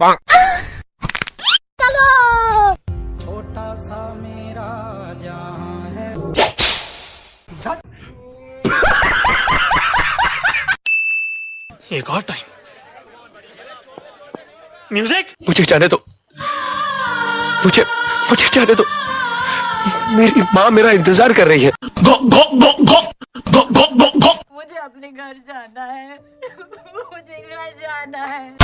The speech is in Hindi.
चलो। छोटा सा मेरा जहां है। एक और टाइम म्यूजिक। मुझे जाने दो, मुझे मुझे जाने दो। मेरी माँ मेरा इंतजार कर रही है। गो गो गो गो गो गो गो गो। मुझे अपने घर जाना है। मुझे घर जाना है।